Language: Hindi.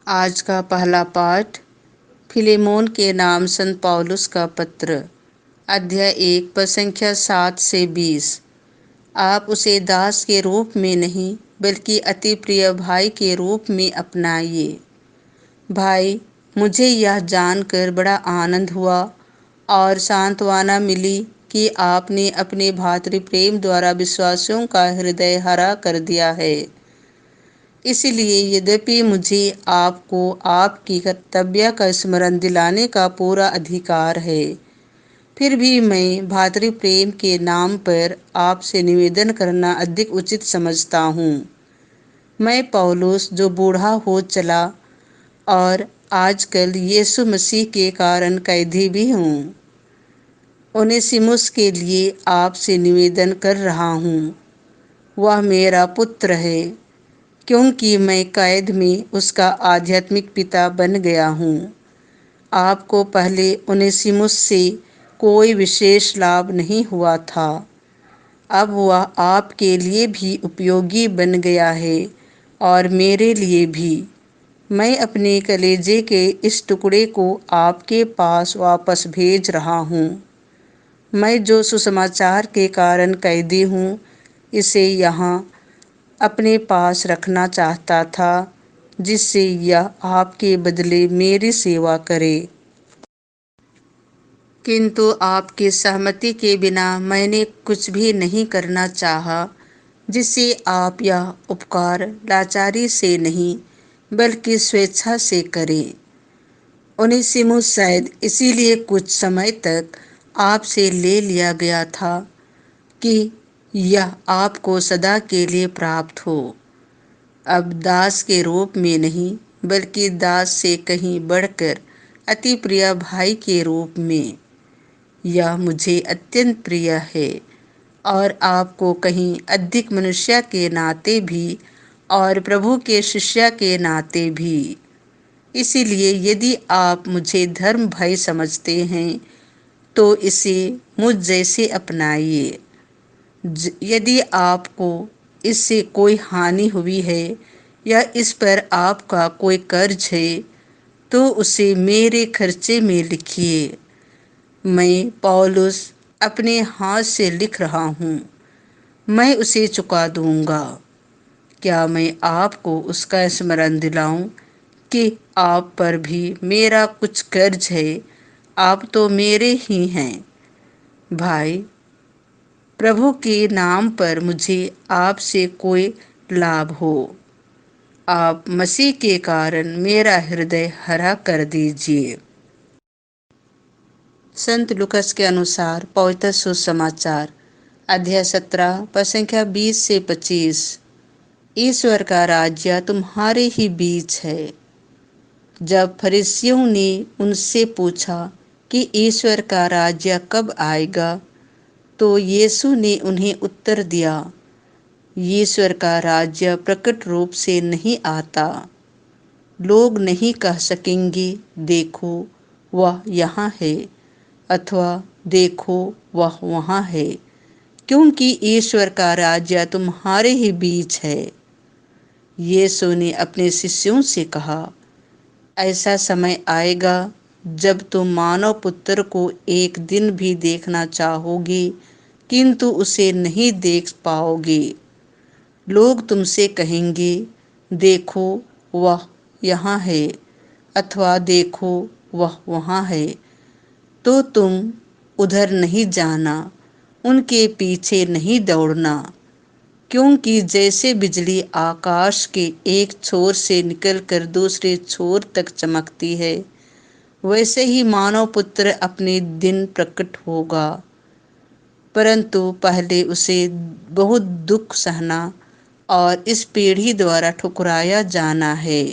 आज का पहला पाठ फिलेमोन के नाम संत पौलुस का पत्र, अध्याय 1 पद संख्या 7 से 20। आप उसे दास के रूप में नहीं बल्कि अति प्रिय भाई के रूप में अपनाइए। भाई, मुझे यह जानकर बड़ा आनंद हुआ और सांत्वना मिली कि आपने अपने भातृ प्रेम द्वारा विश्वासियों का हृदय हरा कर दिया है। इसलिए यद्यपि मुझे आपको आपकी कर्तव्य का स्मरण दिलाने का पूरा अधिकार है, फिर भी मैं भातृ प्रेम के नाम पर आपसे निवेदन करना अधिक उचित समझता हूँ। मैं पौलुस, जो बूढ़ा हो चला और आजकल यीशु मसीह के कारण कैदी भी हूँ, ओनेसिमुस के लिए आपसे निवेदन कर रहा हूँ। वह मेरा पुत्र है, क्योंकि मैं कैद में उसका आध्यात्मिक पिता बन गया हूँ। आपको पहले ओनेसिमुस से कोई विशेष लाभ नहीं हुआ था, अब वह आपके लिए भी उपयोगी बन गया है और मेरे लिए भी। मैं अपने कलेजे के इस टुकड़े को आपके पास वापस भेज रहा हूँ। मैं जो सुसमाचार के कारण कैदी हूँ, इसे यहाँ अपने पास रखना चाहता था, जिससे यह आपके बदले मेरी सेवा करे। किंतु आपकी सहमति के बिना मैंने कुछ भी नहीं करना चाहा, जिससे आप यह उपकार लाचारी से नहीं बल्कि स्वेच्छा से करें। ओनेसिमुस शायद इसीलिए कुछ समय तक आपसे ले लिया गया था कि यह आपको सदा के लिए प्राप्त हो। अब दास के रूप में नहीं बल्कि दास से कहीं बढ़कर अति प्रिय भाई के रूप में। यह मुझे अत्यंत प्रिय है और आपको कहीं अधिक मनुष्य के नाते भी और प्रभु के शिष्य के नाते भी। इसीलिए यदि आप मुझे धर्म भाई समझते हैं तो इसे मुझ जैसे अपनाइए। यदि आपको इससे कोई हानि हुई है या इस पर आपका कोई कर्ज है तो उसे मेरे खर्चे में लिखिए। मैं पौलुस अपने हाथ से लिख रहा हूँ, मैं उसे चुका दूंगा। क्या मैं आपको उसका स्मरण दिलाऊं कि आप पर भी मेरा कुछ कर्ज है? आप तो मेरे ही हैं। भाई, प्रभु के नाम पर मुझे आपसे कोई लाभ हो, आप मसीह के कारण मेरा हृदय हरा कर दीजिए। संत लूकास के अनुसार पवित्र सुसमाचार, अध्याय 17 पद संख्या 20 से 25। ईश्वर का राज्य तुम्हारे ही बीच है। जब फरीसियों ने उनसे पूछा कि ईश्वर का राज्य कब आएगा, तो यीशु ने उन्हें उत्तर दिया, ईश्वर का राज्य प्रकट रूप से नहीं आता। लोग नहीं कह सकेंगे, देखो वह यहाँ है, अथवा देखो वह वहाँ है, क्योंकि ईश्वर का राज्य तुम्हारे ही बीच है। यीशु ने अपने शिष्यों से कहा, ऐसा समय आएगा जब तुम मानव पुत्र को एक दिन भी देखना चाहोगे, किंतु उसे नहीं देख पाओगे। लोग तुमसे कहेंगे, देखो वह यहाँ है, अथवा देखो वह वहाँ है, तो तुम उधर नहीं जाना, उनके पीछे नहीं दौड़ना। क्योंकि जैसे बिजली आकाश के एक छोर से निकलकर दूसरे छोर तक चमकती है, वैसे ही मानव पुत्र अपने दिन प्रकट होगा। परंतु पहले उसे बहुत दुख सहना और इस पीढ़ी द्वारा ठुकराया जाना है।